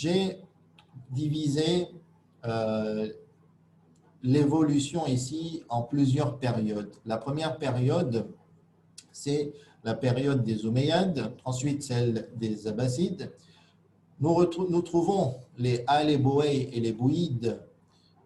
J'ai divisé l'évolution ici en plusieurs périodes. La première période, c'est la période des Omeyyades, ensuite celle des Abbassides. Nous trouvons les Aléboué et les Bouïdes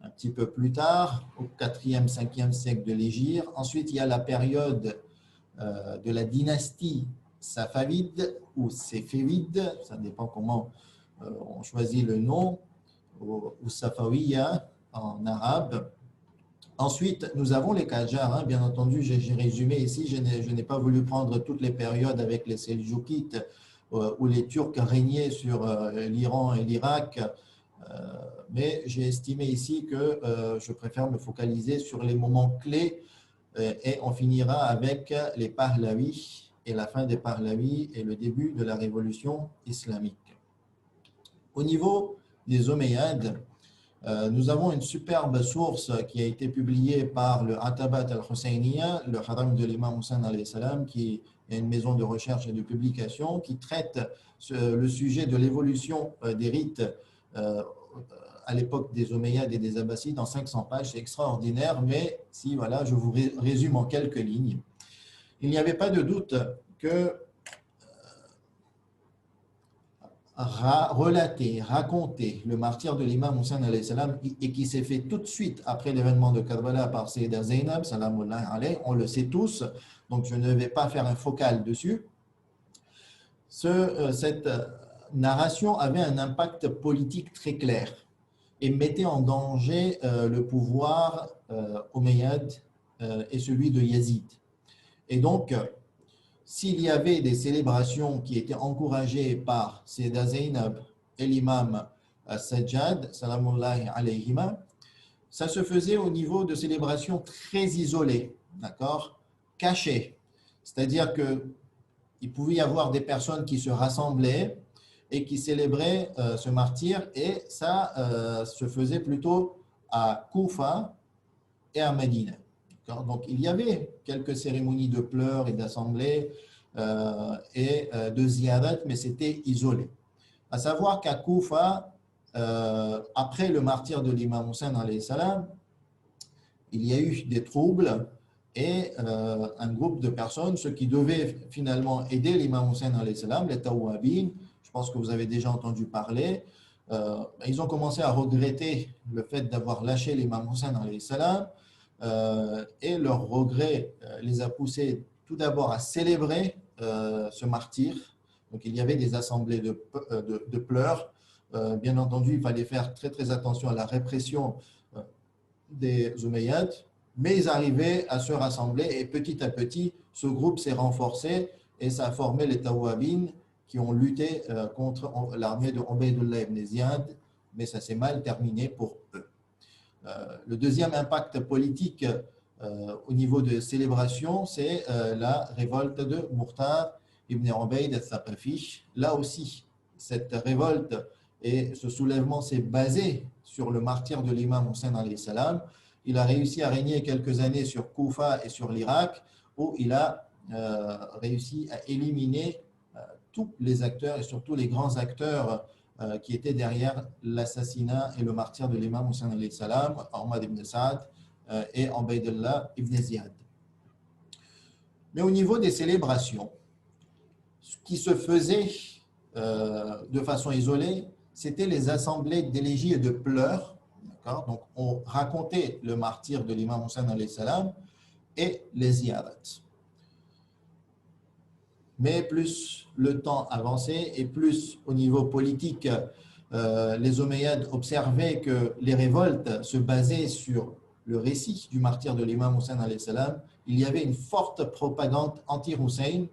un petit peu plus tard, au 4e, 5e siècle de l'Hégire. Ensuite, il y a la période de la dynastie Safavide ou Séfévide, ça dépend comment on choisit le nom, ou Safawiya en arabe. Ensuite, nous avons les Qajars, bien entendu, j'ai résumé ici, je n'ai pas voulu prendre toutes les périodes avec les Seljoukides où les Turcs régnaient sur l'Iran et l'Irak, mais j'ai estimé ici que je préfère me focaliser sur les moments clés et on finira avec les Pahlavis et la fin des Pahlavis et le début de la révolution islamique. Au niveau des Omeyyades, nous avons une superbe source qui a été publiée par le Atabat al-Husayniya, le haram de l'imam Hussein alayhi salam, qui est une maison de recherche et de publication qui traite le sujet de l'évolution des rites à l'époque des Omeyyades et des Abbassides en 500 pages. C'est extraordinaire, mais si voilà, je vous résume en quelques lignes. Il n'y avait pas de doute que raconter le martyre de l'imam Hussein alayhi salam et qui s'est fait tout de suite après l'événement de Karbala par Sayyida Zainab, salamullah alayhi, on le sait tous, donc je ne vais pas faire un focal dessus. Cette narration avait un impact politique très clair et mettait en danger le pouvoir omeyyade et celui de Yazid. Et donc, s'il y avait des célébrations qui étaient encouragées par Sayyida Zainab et l'imam Sajjad, salamullahi alayhima, ça se faisait au niveau de célébrations très isolées, d'accord, cachées. C'est-à-dire qu'il pouvait y avoir des personnes qui se rassemblaient et qui célébraient ce martyr, et ça se faisait plutôt à Koufa et à Médine. Donc, il y avait quelques cérémonies de pleurs et d'assemblées et de ziyarat, mais c'était isolé. À savoir qu'à Koufa, après le martyr de l'imam Hussein alayhi salam, il y a eu des troubles et un groupe de personnes, ceux qui devaient finalement aider l'imam Hussein alayhi salam, les Tawabin, je pense que vous avez déjà entendu parler, ils ont commencé à regretter le fait d'avoir lâché l'imam Hussein alayhi salam, et leur regret les a poussés tout d'abord à célébrer ce martyr. Donc il y avait des assemblées de pleurs. Bien entendu, il fallait faire très très attention à la répression des Omeyyades, mais ils arrivaient à se rassembler et petit à petit, ce groupe s'est renforcé et ça a formé les Tawabin qui ont lutté contre l'armée de Ubaydullah ibn Ziyad, mais ça s'est mal terminé pour eux. Le deuxième impact politique au niveau de célébration, c'est la révolte de Mukhtar ibn Ubayd al-Thaqafi. Là aussi, cette révolte et ce soulèvement s'est basé sur le martyr de l'imam Hussein alayhi salam. Il a réussi à régner quelques années sur Koufa et sur l'Irak, où il a réussi à éliminer tous les acteurs et surtout les grands acteurs qui étaient derrière l'assassinat et le martyr de l'imam Hussein alayhi salam, Ahmad ibn Saad et Ubaydullah ibn Ziyad. Mais au niveau des célébrations, ce qui se faisait de façon isolée, c'était les assemblées d'élégies et de pleurs. Donc, on racontait le martyr de l'imam Hussein alayhi salam et les ziyarats. Mais plus le temps avançait et plus au niveau politique, les Omeyyades observaient que les révoltes se basaient sur le récit du martyr de l'imam Hussein alayhi salam. Il y avait une forte propagande anti-Hussein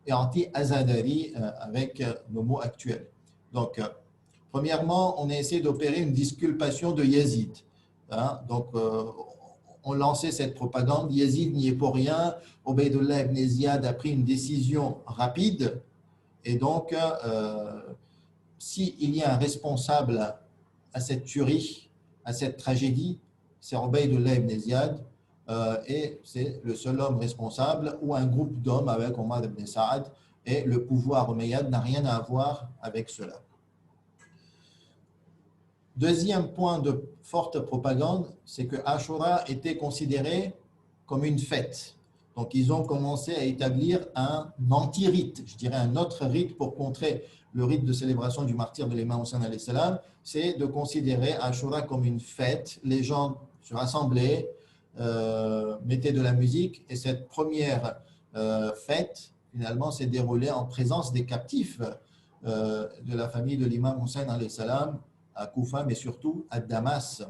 et anti-Azadari avec nos mots actuels. Donc, premièrement, on a essayé d'opérer une disculpation de Yazid. Donc, on lançait cette propagande. Yazid n'y est pour rien. Ubaydullah ibn Ziyad a pris une décision rapide. Et donc, s'il y a un responsable à cette tuerie, à cette tragédie, c'est Ubaydullah ibn Ziyad. Et c'est le seul homme responsable, ou un groupe d'hommes avec Omar ibn Saad. Et le pouvoir omeyyade n'a rien à voir avec cela. Deuxième point de forte propagande, c'est que Ashura était considéré comme une fête. Donc, ils ont commencé à établir un anti-rite, je dirais un autre rite pour contrer le rite de célébration du martyr de l'imam Hussein alayhi salam, c'est de considérer Ashura comme une fête. Les gens se rassemblaient, mettaient de la musique, et cette première fête, finalement, s'est déroulée en présence des captifs de la famille de l'imam Hussein alayhi salam à Koufa, mais surtout à Damas.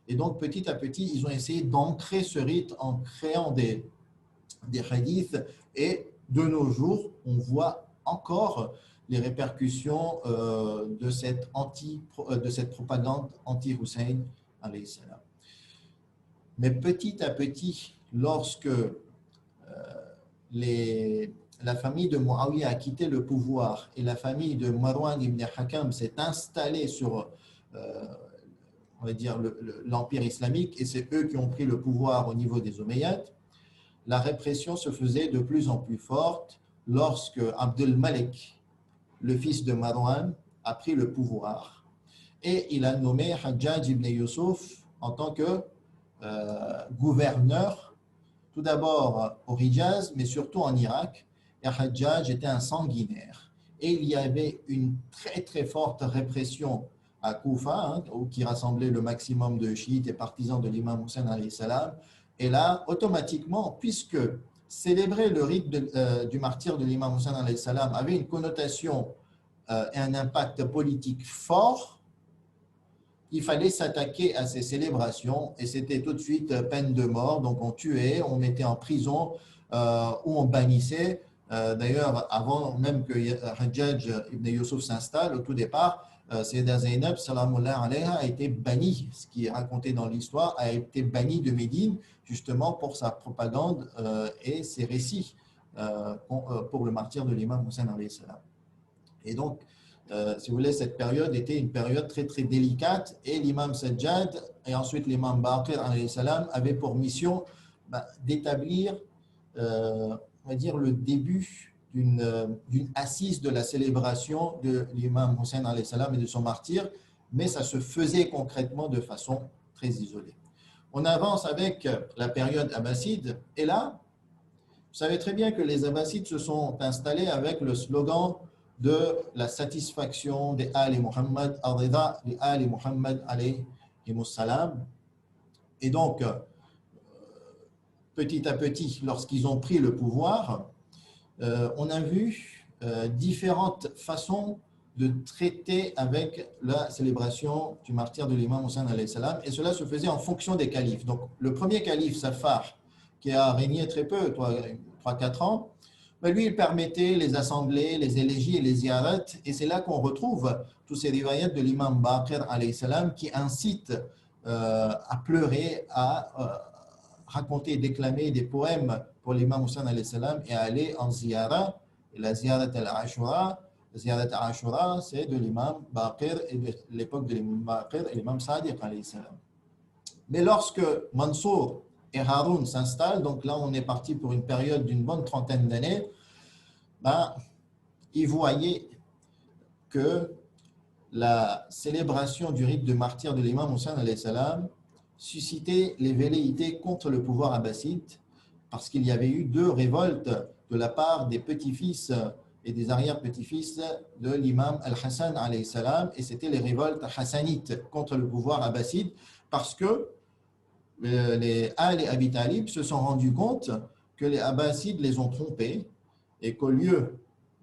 Et donc, petit à petit, ils ont essayé d'ancrer ce rite en créant des hadiths. Et de nos jours, on voit encore les répercussions de cette propagande anti-Hussein alayhi salam. Mais petit à petit, lorsque la famille de Muawiyah a quitté le pouvoir et la famille de Marwan ibn Hakam s'est installée sur on va dire l'empire islamique, et c'est eux qui ont pris le pouvoir au niveau des Omeyyades, la répression se faisait de plus en plus forte lorsque Abdul Malik, le fils de Marwan, a pris le pouvoir. Et il a nommé Hajjaj ibn Yusuf en tant que gouverneur, tout d'abord au Hijaz, mais surtout en Irak. Et Hajjaj était un sanguinaire. Et il y avait une très très forte répression à Koufa, qui rassemblait le maximum de chiites et partisans de l'imam Hussein alayhi salam. Et là, automatiquement, puisque célébrer le rite du martyr de l'imam Hussein alayhi salam avait une connotation et un impact politique fort, il fallait s'attaquer à ces célébrations, et c'était tout de suite peine de mort. Donc on tuait, on mettait en prison ou on bannissait. D'ailleurs, avant même que Hajjaj ibn Yusuf s'installe, au tout départ, Sayyida Zainab, salamullah alayha, a été bannie, ce qui est raconté dans l'histoire, a été bannie de Médine, justement pour sa propagande et ses récits pour le martyr de l'imam Hussein alayhi salam. Et donc, si vous voulez, cette période était une période très très délicate, et l'imam Sajjad et ensuite l'imam Baqir alayhi salam avaient pour mission d'établir, on va dire, le début d'une assise de la célébration de l'imam Hussein alayhi salam et de son martyr, mais ça se faisait concrètement de façon très isolée. On avance avec la période abbasside, et là, vous savez très bien que les Abbassides se sont installés avec le slogan de la satisfaction des Ali Muhammad, al-Rida li Ali Muhammad alayhi salam. Et donc, petit à petit, lorsqu'ils ont pris le pouvoir, on a vu différentes façons de traiter avec la célébration du martyr de l'imam Hussein alayhi salam, et cela se faisait en fonction des califes. Donc, le premier calife, Safar, qui a régné très peu, 3-4 ans, mais lui, il permettait les assemblées, les élégies et les ziyarats, et c'est là qu'on retrouve tous ces riwayats de l'imam Baqir alayhi salam qui incitent à pleurer, à raconter et déclamer des poèmes pour l'imam Hussein alayhi salam et à aller en ziyara. Et la ziyarat al-Ashura, c'est de l'imam Baqir et de l'époque de l'imam Baqir et l'imam Sadiq alayhi salam. Mais lorsque Mansour et Haroun s'installent, donc là on est parti pour une période d'une bonne trentaine d'années, ils voyaient que la célébration du rite de martyr de l'imam Hussein alayhi salam suscitait les velléités contre le pouvoir abbasside, parce qu'il y avait eu 2 révoltes de la part des petits-fils et des arrière-petits-fils de l'imam al-Hassan alayhi salam, et c'était les révoltes hassanites contre le pouvoir abbasside, parce que les Al et Abi Talib se sont rendus compte que les Abbassides les ont trompés, et qu'au lieu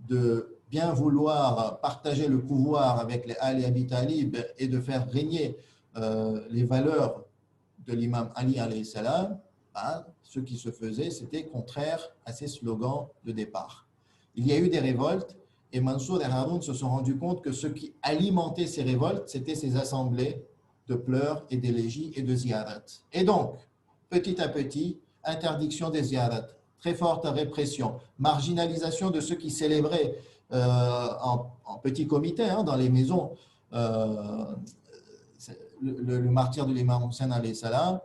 de bien vouloir partager le pouvoir avec les Al et Abi Talib et de faire régner les valeurs de l'imam Ali alayhi salam, ce qui se faisait, c'était contraire à ces slogans de départ. Il y a eu des révoltes, et Mansour et Haroun se sont rendus compte que ce qui alimentait ces révoltes, c'était ces assemblées de pleurs et d'élégies et de ziyarat. Et donc, petit à petit, interdiction des ziyarat, très forte répression, marginalisation de ceux qui célébraient en petit comité dans les maisons le martyr de l'imam Hussein alayhi salam.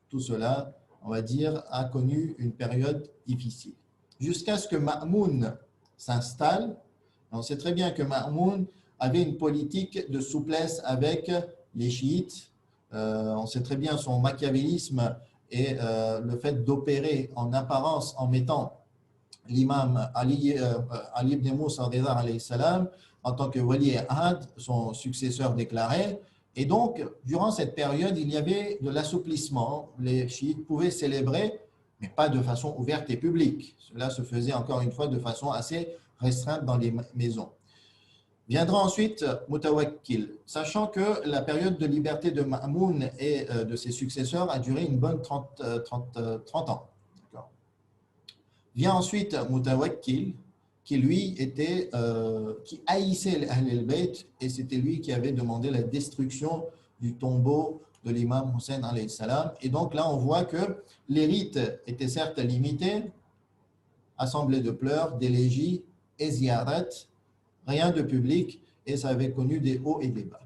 Tout cela, on va dire, a connu une période difficile. Jusqu'à ce que Ma'moun s'installe. On sait très bien que Ma'moun avait une politique de souplesse avec les chiites. On sait très bien son machiavélisme et le fait d'opérer en apparence en mettant l'imam Ali ibn Moussa alayhi salam en tant que wali ahad, son successeur déclaré. Et donc, durant cette période, il y avait de l'assouplissement. Les chiites pouvaient célébrer, mais pas de façon ouverte et publique. Cela se faisait encore une fois de façon assez restreinte dans les maisons. Viendra ensuite Mutawakkil, sachant que la période de liberté de Ma'moun et de ses successeurs a duré une bonne 30 ans. Vient ensuite Mutawakkil, qui lui qui haïssait Ahl al-Bayt, et c'était lui qui avait demandé la destruction du tombeau de l'imam Hussein alayhi salam. Et donc là, on voit que les rites étaient certes limités, assemblée de pleurs, d'élégies et ziyarat, rien de public, et ça avait connu des hauts et des bas.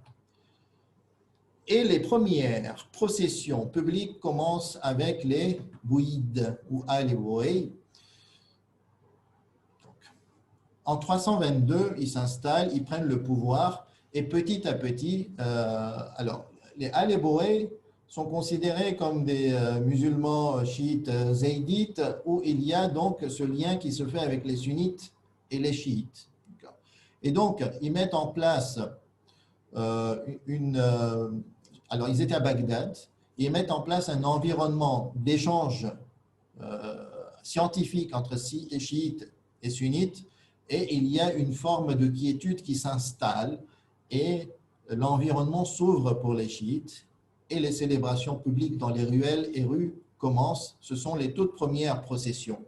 Et les premières processions publiques commencent avec les bouïdes ou al-Bouïd. En 322, ils s'installent, ils prennent le pouvoir, et petit à petit, les al-Bouïd sont considérés comme des musulmans chiites zaydites, où il y a donc ce lien qui se fait avec les sunnites et les chiites. Et donc, ils mettent en place alors, ils étaient à Bagdad, ils mettent en place un environnement d'échange scientifique entre chiites et sunnites, et il y a une forme de quiétude qui s'installe, et l'environnement s'ouvre pour les chiites, et les célébrations publiques dans les ruelles et rues commencent. Ce sont les toutes premières processions.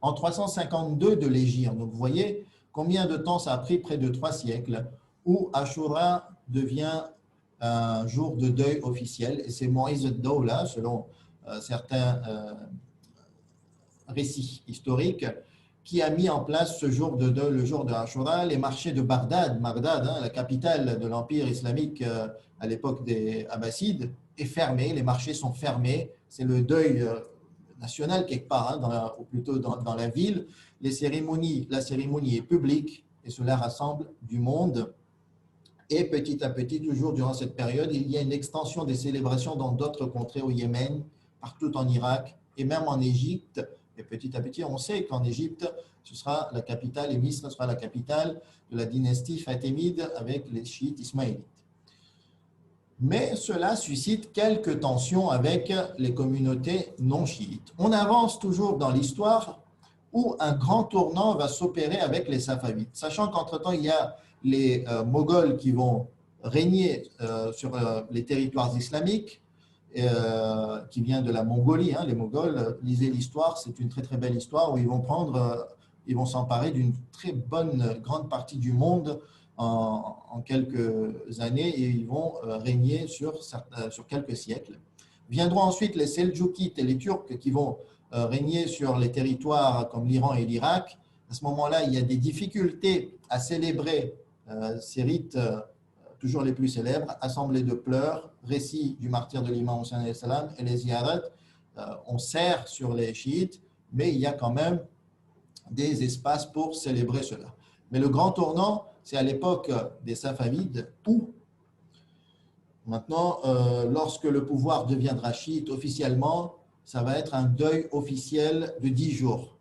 En 352 de l'Hégire, donc vous voyez combien de temps ça a pris, près de 3 siècles, où Ashura devient un jour de deuil officiel. Et c'est Moïse ad-Dawla, selon certains récits historiques, qui a mis en place ce jour de deuil, le jour de Ashura. Les marchés de Bagdad, la capitale de l'Empire islamique à l'époque des Abbassides, est fermée. Les marchés sont fermés. C'est le deuil national quelque part, ou plutôt dans la ville. La cérémonie est publique et cela rassemble du monde. Et petit à petit, toujours durant cette période, il y a une extension des célébrations dans d'autres contrées au Yémen, partout en Irak et même en Égypte. Et petit à petit, on sait qu'en Égypte, ce sera la capitale, et Misr sera la capitale de la dynastie fatimide avec les chiites ismaélites. Mais cela suscite quelques tensions avec les communautés non chiites. On avance toujours dans l'histoire où un grand tournant va s'opérer avec les Safavides, sachant qu'entre-temps, il y a les Moghols qui vont régner sur les territoires islamiques, qui vient de la Mongolie. Les Moghols, lisez l'histoire, c'est une très très belle histoire où ils vont s'emparer d'une très grande partie du monde en quelques années, et ils vont régner sur quelques siècles. Viendront ensuite les Seldjoukites et les Turcs qui vont régner sur les territoires comme l'Iran et l'Irak. À ce moment-là, il y a des difficultés à célébrer ces rites toujours les plus célèbres, assemblée de pleurs, récit du martyr de l'imam Hussein alayhi salam et les ziyarat. On sert sur les chiites, mais il y a quand même des espaces pour célébrer cela. Mais le grand tournant, c'est à l'époque des Safavides, où maintenant, lorsque le pouvoir deviendra chiite officiellement, ça va être un deuil officiel de 10 jours.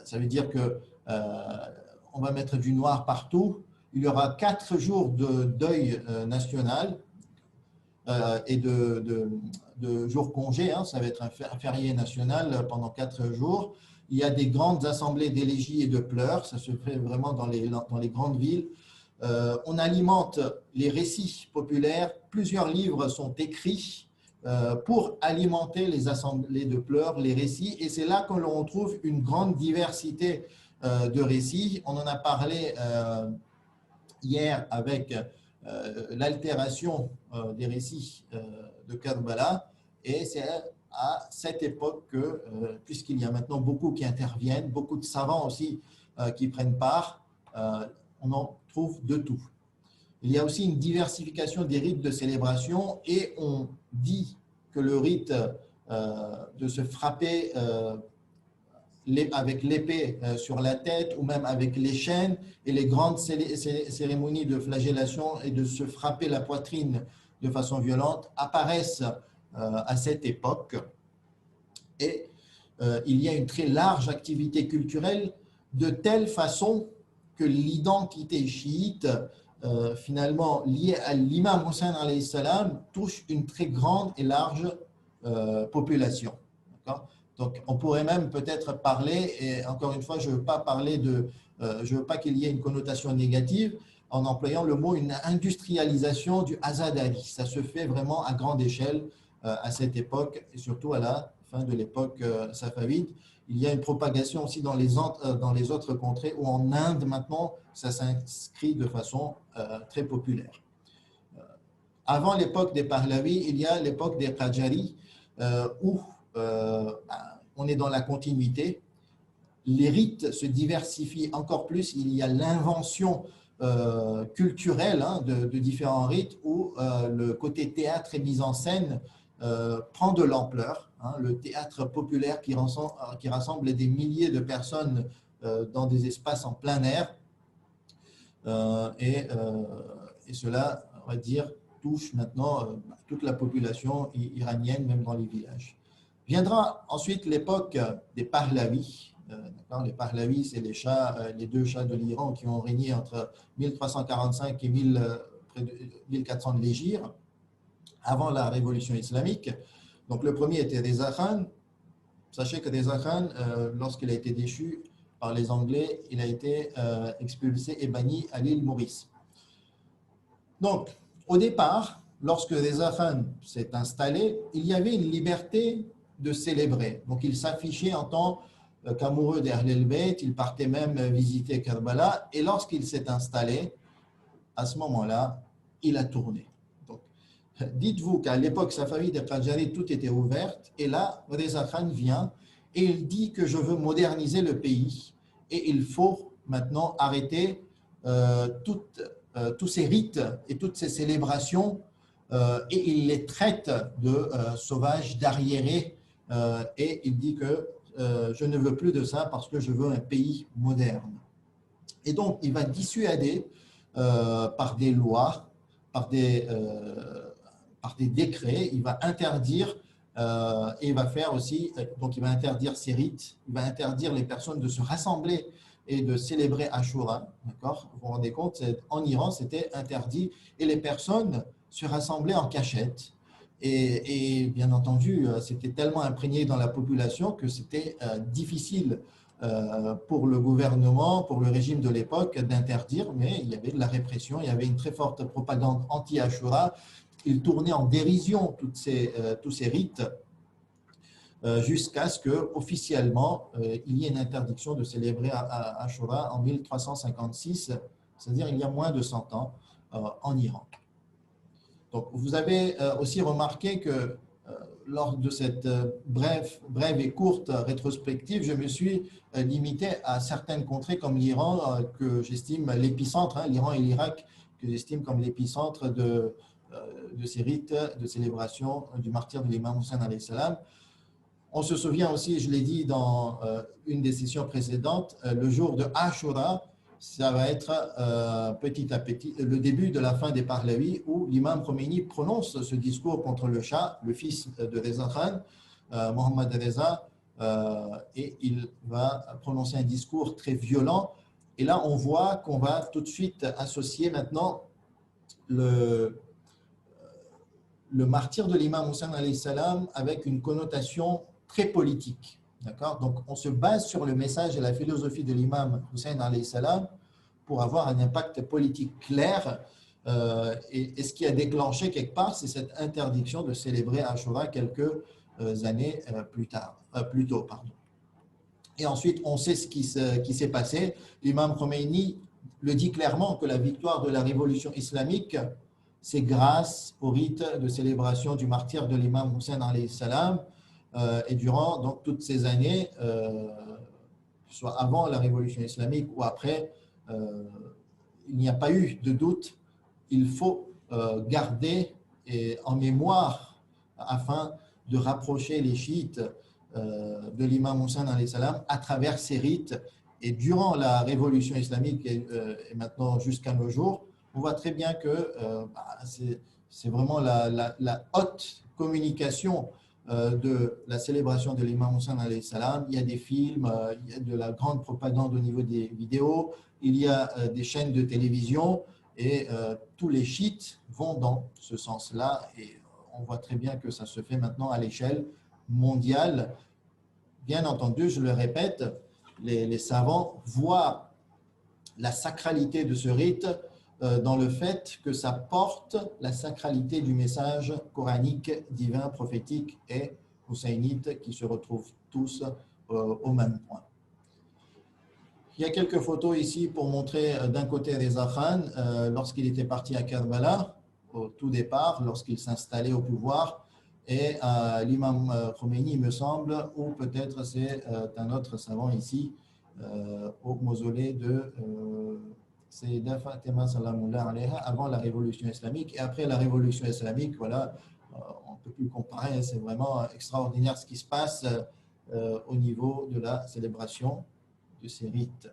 Ça veut dire qu'on va mettre du noir partout. Il y aura 4 jours de deuil national et de jours congés. Ça va être un férié national pendant 4 jours. Il y a des grandes assemblées d'élégies et de pleurs. Ça se fait vraiment dans les grandes villes. On alimente les récits populaires. Plusieurs livres sont écrits pour alimenter les assemblées de pleurs, les récits. Et c'est là que l'on trouve une grande diversité de récits. On en a parlé hier avec l'altération des récits de Karbala, et c'est à cette époque que, puisqu'il y a maintenant beaucoup qui interviennent, beaucoup de savants aussi qui prennent part, on en trouve de tout. Il y a aussi une diversification des rites de célébration, et on dit que le rite de se frapper avec l'épée sur la tête ou même avec les chaînes et les grandes cérémonies de flagellation et de se frapper la poitrine de façon violente apparaissent à cette époque. Et il y a une très large activité culturelle de telle façon que l'identité chiite, finalement liée à l'imam Hussein alayhi salam, touche une très grande et large population. Donc, on pourrait même peut-être parler, et encore une fois, je ne veux pas parler je veux pas qu'il y ait une connotation négative en employant le mot une industrialisation du Azadari. Ça se fait vraiment à grande échelle à cette époque, et surtout à la fin de l'époque safavide. Il y a une propagation aussi dans les autres contrées, où en Inde, maintenant, ça s'inscrit de façon très populaire. Avant l'époque des Pahlavis, il y a l'époque des Qajaris, où on est dans la continuité. Les rites se diversifient encore plus. Il y a l'invention culturelle de différents rites où le côté théâtre et mise en scène prend de l'ampleur. Le théâtre populaire qui rassemble des milliers de personnes dans des espaces en plein air. Et cela, on va dire, touche maintenant toute la population iranienne, même dans les villages. Viendra ensuite l'époque des Pahlavis. Les Pahlavis, c'est les deux chats de l'Iran qui ont régné entre 1345 et 1400 de l'Hégire, avant la révolution islamique. Donc le premier était Reza Khan. Sachez que Reza Khan, lorsqu'il a été déchu par les Anglais, il a été expulsé et banni à l'île Maurice. Donc, au départ, lorsque Reza Khan s'est installé, il y avait une liberté de célébrer. Donc, il s'affichait en tant qu'amoureux d'Ahl el-Bayt, il partait même visiter Karbala, et lorsqu'il s'est installé, à ce moment-là, il a tourné. Donc, dites-vous qu'à l'époque safavide et Qajari, tout était ouvert, et là, Reza Khan vient et il dit que je veux moderniser le pays, et il faut maintenant arrêter tous ces rites et toutes ces célébrations, et il les traite de sauvages, d'arriérés, et il dit que je ne veux plus de ça parce que je veux un pays moderne. Et donc, il va dissuader par des lois, par des décrets, il va interdire et il va faire aussi, donc il va interdire ces rites, il va interdire les personnes de se rassembler et de célébrer Ashura. D'accord ? Vous vous rendez compte, en Iran, c'était interdit et les personnes se rassemblaient en cachette. Et bien entendu, c'était tellement imprégné dans la population que c'était difficile pour le gouvernement, pour le régime de l'époque d'interdire, mais il y avait de la répression, il y avait une très forte propagande anti-Ashura. Il tournait en dérision tous ces rites jusqu'à ce qu'officiellement, il y ait une interdiction de célébrer Ashura en 1356, c'est-à-dire il y a moins de 100 ans en Iran. Donc, vous avez aussi remarqué que lors de cette brève et courte rétrospective, je me suis limité à certaines contrées comme l'Iran, que j'estime l'épicentre, l'Iran et l'Irak, que j'estime comme l'épicentre de ces rites de célébration du martyre de l'imam Hussein alayhi salam. On se souvient aussi, je l'ai dit dans une des sessions précédentes, le jour de Ashura, ça va être petit à petit le début de la fin des Pahlavis où l'imam Khomeini prononce ce discours contre le Shah, le fils de Reza Khan, Mohammad Reza, et il va prononcer un discours très violent. Et là, on voit qu'on va tout de suite associer maintenant le martyre de l'imam Hussein alayhi salam avec une connotation très politique. D'accord ? Donc, on se base sur le message et la philosophie de l'imam Hussein alayhi salam pour avoir un impact politique clair. Et ce qui a déclenché quelque part, c'est cette interdiction de célébrer Ashura quelques années plus tôt. Et ensuite, on sait ce qui s'est passé. L'imam Khomeini le dit clairement que la victoire de la révolution islamique, c'est grâce au rite de célébration du martyre de l'imam Hussein alayhi salam. Et durant donc, toutes ces années, soit avant la révolution islamique ou après, il n'y a pas eu de doute. Il faut garder en mémoire afin de rapprocher les chiites de l'imam Hussein alayhi salam à travers ces rites. Et durant la révolution islamique et maintenant jusqu'à nos jours, on voit très bien que c'est vraiment la haute communication de la célébration de l'imam Hussein alayhi salam. Il y a des films, il y a de la grande propagande au niveau des vidéos, il y a des chaînes de télévision et tous les chiites vont dans ce sens-là et on voit très bien que ça se fait maintenant à l'échelle mondiale. Bien entendu, je le répète, les savants voient la sacralité de ce rite dans le fait que ça porte la sacralité du message coranique, divin, prophétique et houssainite qui se retrouvent tous au même point. Il y a quelques photos ici pour montrer d'un côté Reza Khan lorsqu'il était parti à Karbala au tout départ, lorsqu'il s'installait au pouvoir, et l'imam Khomeini, il me semble, ou peut-être c'est un autre savant ici au mausolée de Sayyida Fatima salamullah alayha avant la révolution islamique. Et après la révolution islamique, voilà, on ne peut plus comparer, c'est vraiment extraordinaire ce qui se passe au niveau de la célébration de ces rites.